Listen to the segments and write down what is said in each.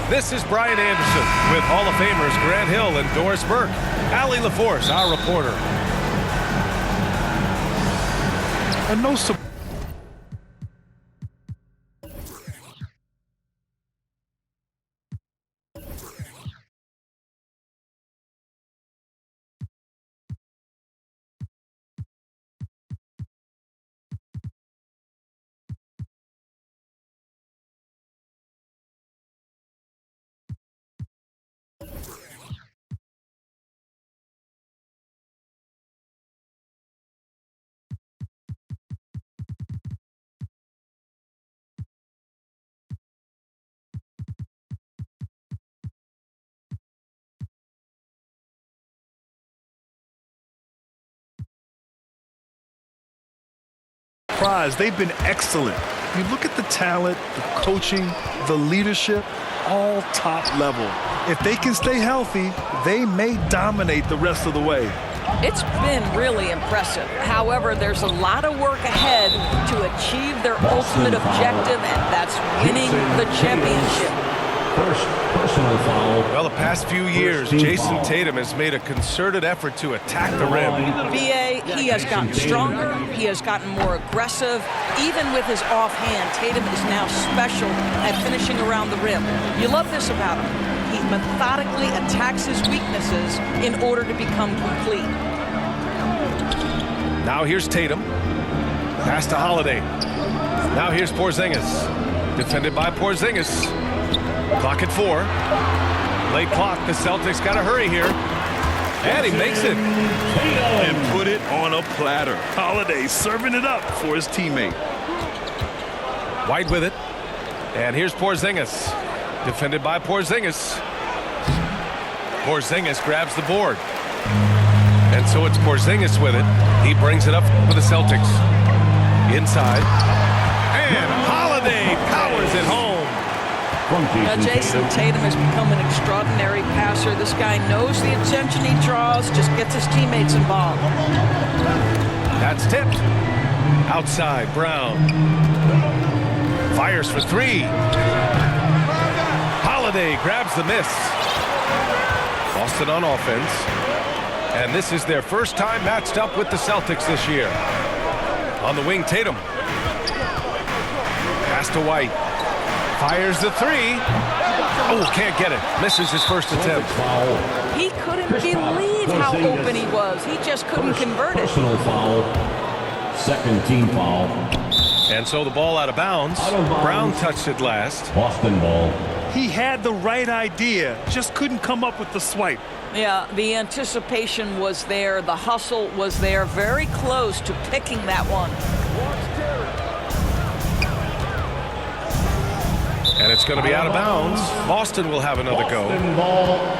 This is Brian Anderson with Hall of Famers Grant Hill and Doris Burke. Allie LaForce, our reporter. And no surprise. They've been excellent. You look at the talent, the coaching, the leadership, all top level. If they can stay healthy, they may dominate the rest of the way. It's been really impressive. However, there's a lot of work ahead to achieve their ultimate objective, and that's winning the championship. First personal foul. Well, the past few years, Jason Tatum has made a concerted effort to attack the rim. BA, he has gotten stronger. He has gotten more aggressive. Even with his offhand, Tatum is now special at finishing around the rim. You love this about him. He methodically attacks his weaknesses in order to become complete. Now here's Tatum. Pass to Holiday. Now here's Porzingis. Defended by Porzingis. Clock at 4. Late clock. The Celtics got to hurry here. And he makes it. And put it on a platter. Holiday serving it up for his teammate. White with it. And here's Porzingis. Defended by Porzingis. Porzingis grabs the board. And so it's Porzingis with it. He brings it up for the Celtics. Inside. And Holiday powers it home. Now, Jason Tatum has become an extraordinary passer. This guy knows the attention he draws, just gets his teammates involved. That's tipped. Outside, Brown. Fires for 3. Holiday grabs the miss. Boston on offense. And this is their first time matched up with the Celtics this year. On the wing, Tatum. Pass to White. Fires the 3. Oh, can't get it. Misses his first attempt. He couldn't believe how open he was. He just couldn't convert it. Personal foul. Second team foul. And so the ball out of bounds. Brown touched it last. Boston ball. He had the right idea, just couldn't come up with the swipe. Yeah, the anticipation was there. The hustle was there. Very close to picking that one. And it's going to be out of bounds. Boston will have another go.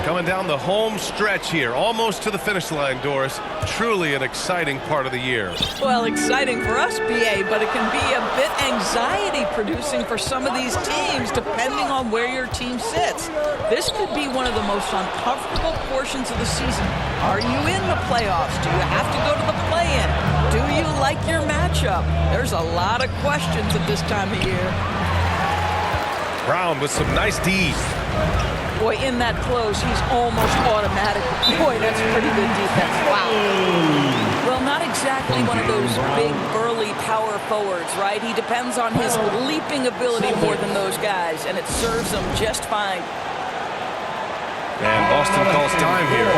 Coming down the home stretch here, almost to the finish line, Doris. Truly an exciting part of the year. Well, exciting for us, BA, but it can be a bit anxiety-producing for some of these teams, depending on where your team sits. This could be one of the most uncomfortable portions of the season. Are you in the playoffs? Do you have to go to the play-in? Do you like your matchup? There's a lot of questions at this time of year. Brown with some nice D's. Boy, in that close, he's almost automatic. Boy, that's pretty good defense. Wow. Well, not exactly one of those big, burly power forwards, right? He depends on his leaping ability more than those guys, and it serves him just fine. And Boston calls time here.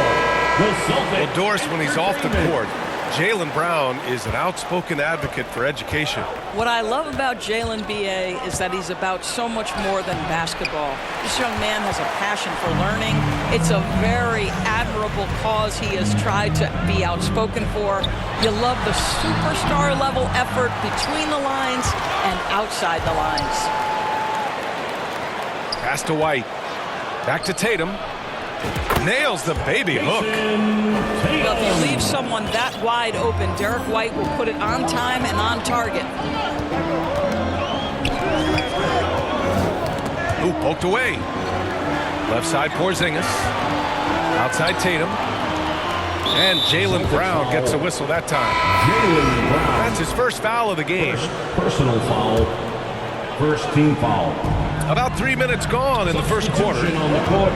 Well, Doris, when he's off the court, Jaylen Brown is an outspoken advocate for education. What I love about Jaylen, BA, is that he's about so much more than basketball. This young man has a passion for learning. It's a very admirable cause he has tried to be outspoken for. You love the superstar level effort between the lines and outside the lines. Pass to White. Back to Tatum. Nails the baby hook. Well, if you leave someone that wide open, Derek White will put it on time and on target. Ooh, poked away. Left side, Porzingis. Outside, Tatum. And Jaylen Brown gets a whistle that time. That's his first foul of the game. Personal foul. First team foul. About 3 minutes gone in the first quarter. Substitution on the court.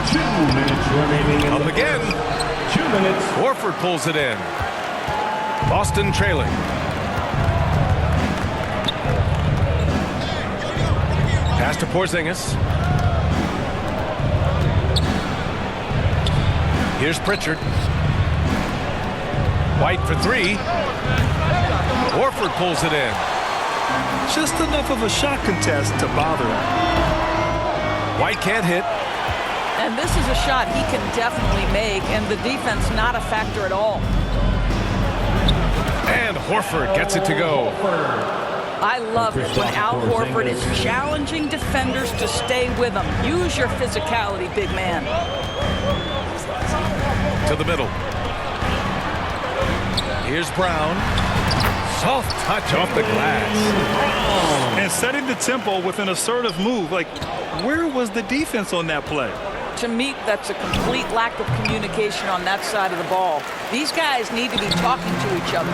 2 minutes remaining in Up the again. first. 2 minutes. Horford pulls it in. Boston trailing. Pass to Porzingis. Here's Pritchard. White for three. Horford pulls it in. Just enough of a shot contest to bother him. White can't hit. And this is a shot he can definitely make, and the defense not a factor at all. And Horford gets it to go. I love it when Al Horford is challenging defenders to stay with him. Use your physicality, big man. To the middle. Here's Brown. Soft touch off the glass. And setting the tempo with an assertive move. Like, where was the defense on that play? To me, that's a complete lack of communication on that side of the ball. These guys need to be talking to each other.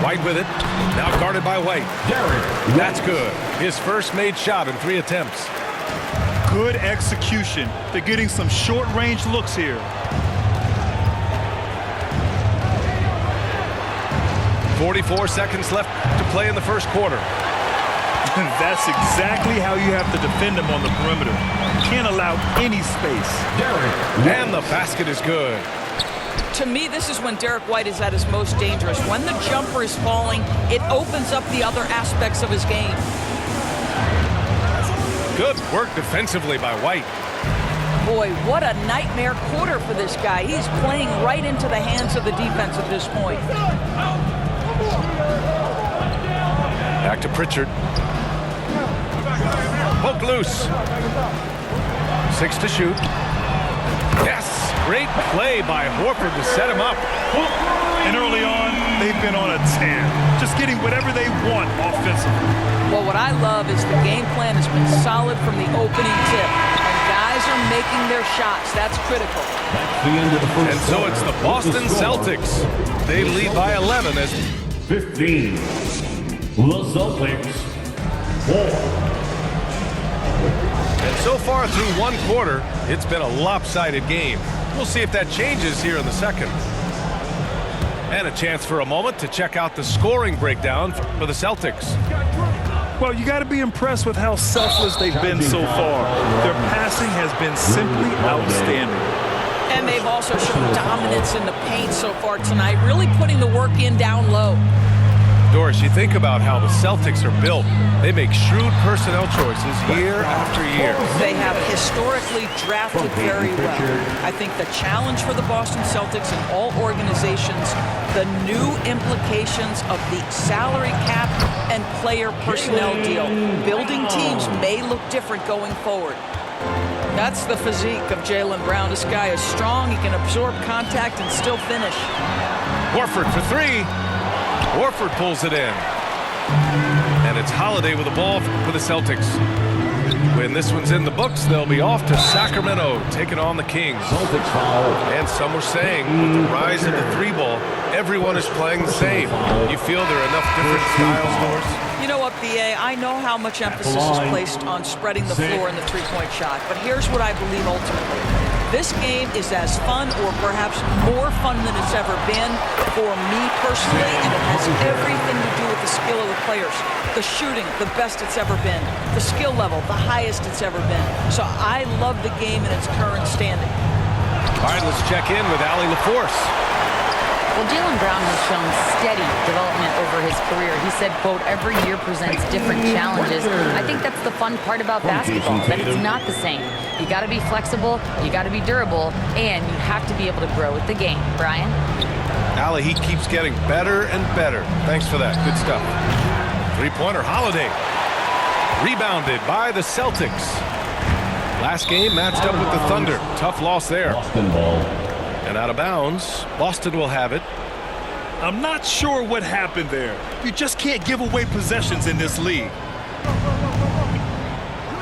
White with it. Now guarded by White. That's good. His first made shot in 3 attempts. Good execution. They're getting some short-range looks here. .44 seconds left to play in the first quarter. That's exactly how you have to defend him on the perimeter. Can't allow any space. And the basket is good. To me, this is when Derek White is at his most dangerous. When the jumper is falling, it opens up the other aspects of his game. Good work defensively by White. Boy, what a nightmare quarter for this guy. He's playing right into the hands of the defense at this point. Back to Pritchard. Poke loose. 6 to shoot. Yes! Great play by Horford to set him up. And early on, they've been on a tear. Just getting whatever they want offensively. Well, what I love is the game plan has been solid from the opening tip. And guys are making their shots. That's critical. That's the end of the first And so quarter. it's the Boston With the score, Celtics. They lead by 11 as 15. The Celtics. 4. And so far through one quarter, it's been a lopsided game. We'll see if that changes here in the second. And a chance for a moment to check out the scoring breakdown for the Celtics. Well, you got to be impressed with how selfless they've been so far. Their passing has been simply outstanding. And they've also shown dominance in the paint so far tonight, really putting the work in down low. Doris, you think about how the Celtics are built. They make shrewd personnel choices year after year. They have historically drafted very well. I think the challenge for the Boston Celtics and all organizations, the new implications of the salary cap and player personnel deal. Building teams may look different going forward. That's the physique of Jaylen Brown. This guy is strong. He can absorb contact and still finish. Horford for three. Horford pulls it in. And it's Holiday with the ball for the Celtics. When this one's in the books, they'll be off to Sacramento, taking on the Kings. Celtics foul. And some were saying, with the rise of the three ball, everyone is playing the same. You feel there are enough different styles, Doris? You know what, BA? I know how much emphasis is placed on spreading the floor in the three-point shot, but here's what I believe ultimately. This game is as fun or perhaps more fun than it's ever been for me personally, and it has everything to do with the skill of the players. The shooting, the best it's ever been. The skill level, the highest it's ever been. So I love the game in its current standing. All right, let's check in with Allie LaForce. Well, Jaylen Brown has shown steady development over his career. He said, quote, every year presents different challenges. I think that's the fun part about basketball, that it's not the same. You got to be flexible, you got to be durable, and you have to be able to grow with the game. Brian? Allie, he keeps getting better and better. Thanks for that. Good stuff. Three-pointer, Holiday. Rebounded by the Celtics. Last game matched up with the Thunder. Tough loss there. Boston ball. And out of bounds, Boston will have it. I'm not sure what happened there. You just can't give away possessions in this league.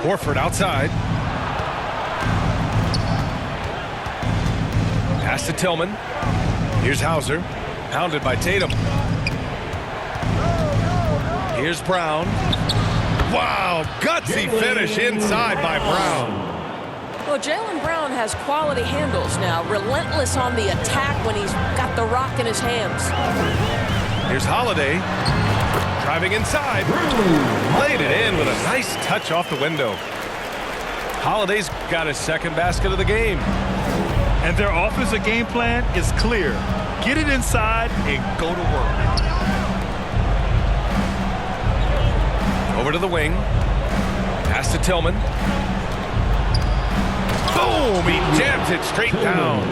Horford outside. Pass to Tillman. Here's Hauser. Pounded by Tatum. Here's Brown. Wow, gutsy finish inside by Brown. Well, Jaylen Brown has quality handles now. Relentless on the attack when he's got the rock in his hands. Here's Holiday. Driving inside. Laid it in with a nice touch off the window. Holiday's got his second basket of the game. And their offensive game plan is clear. Get it inside and go to work. Over to the wing. Pass to Tillman. Boom! He jams it straight down.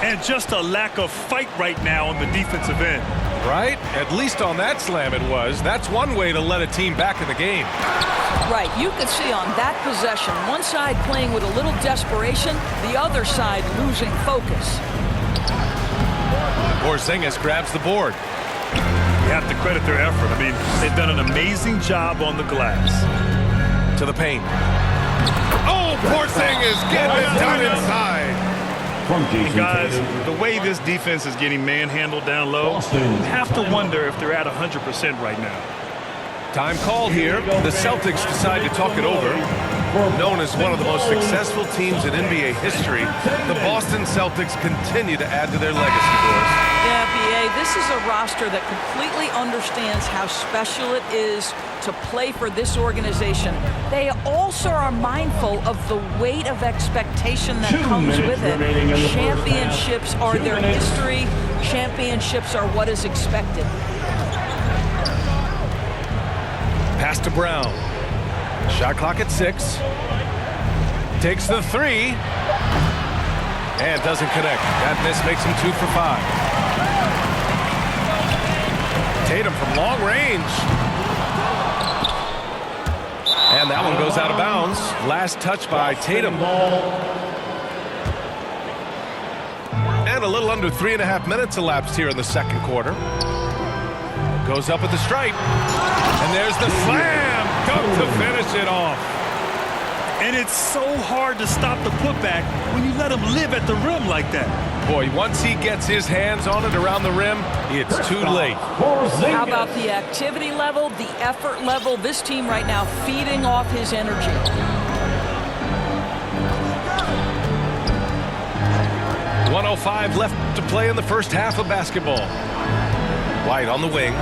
And just a lack of fight right now on the defensive end. Right? At least on that slam it was. That's one way to let a team back in the game. Right, you could see on that possession, one side playing with a little desperation, the other side losing focus. Porzingis grabs the board. You have to credit their effort. I mean, they've done an amazing job on the glass. To the paint. Oh, Porzingis getting it done inside. From Jason Guys, Tatum. the way this defense is getting manhandled down low, Boston. have to wonder if they're at 100% right now. Time called here. The Celtics decide to talk it over. Known as one of the most successful teams in NBA history, the Boston Celtics continue to add to their legacy, boys. Yeah, B.A., this is a roster that completely understands how special it is to play for this organization. They also are mindful of the weight of expectation that 2 comes minutes with it. remaining in the first half. Championships are 2 their minutes. history. Championships are what is expected. Pass to Brown. Shot clock at 6. Takes the 3. And doesn't connect. That miss makes him 2 for 5. Tatum from long range. And that one goes out of bounds. Last touch by Tatum. And a little under 3.5 minutes elapsed here in the second quarter. Goes up at the stripe. And there's the slam dunk to finish it off. And it's so hard to stop the putback when you let him live at the rim like that. Boy, once he gets his hands on it around the rim, it's too late. How about the activity level, the effort level? This team right now feeding off his energy. .105 left to play in the first half of basketball. White on the wing.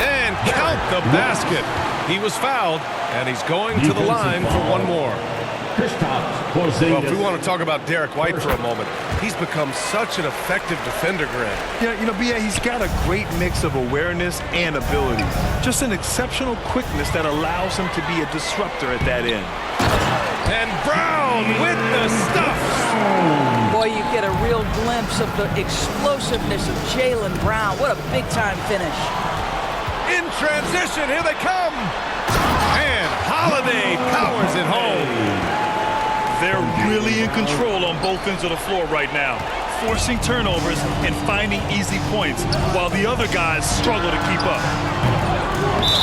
And count the basket. He was fouled, and he's going to the line for one more. Well, if we want to talk about Derek White for a moment, he's become such an effective defender, Grant. Yeah, you know, B.A., he's got a great mix of awareness and ability. Just an exceptional quickness that allows him to be a disruptor at that end. And Brown with the stuff. Boy, you get a real glimpse of the explosiveness of Jaylen Brown. What a big-time finish. In transition, here they come. And Holiday powers it home. They're really in control on both ends of the floor right now, forcing turnovers and finding easy points, while the other guys struggle to keep up.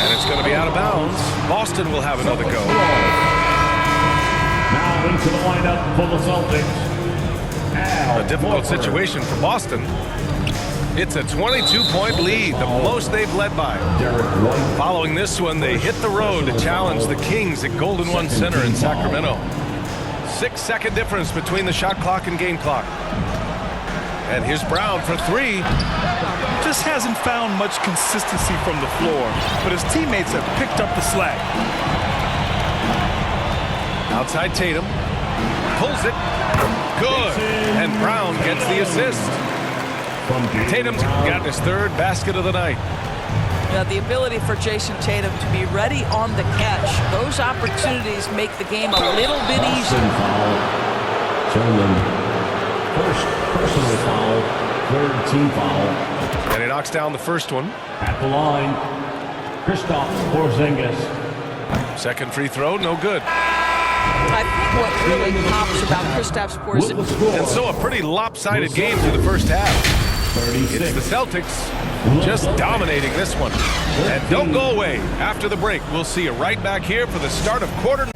And it's going to be out of bounds. Boston will have another go. Now into the lineup for the Celtics. A difficult situation for Boston. It's a 22-point lead, the most they've led by. Derek White. Following this one, they hit the road to challenge the Kings at Golden One Center in Sacramento. 6-second difference between the shot clock and game clock. And here's Brown for 3. Just hasn't found much consistency from the floor, but his teammates have picked up the slack. Outside Tatum. Pulls it. Good. And Brown gets the assist. Tatum's got his third basket of the night. Now, the ability for Jason Tatum to be ready on the catch, those opportunities make the game a little bit easier. Tillman. First personal foul, third team foul. And he knocks down the first one. At the line, Kristaps Porzingis. Second free throw, no good. I think what really pops about Kristaps With the Porzingis. score. And so a pretty lopsided game through the first half. 36. It's the Celtics just dominating this one. And don't go away. After the break, we'll see you right back here for the start of quarter.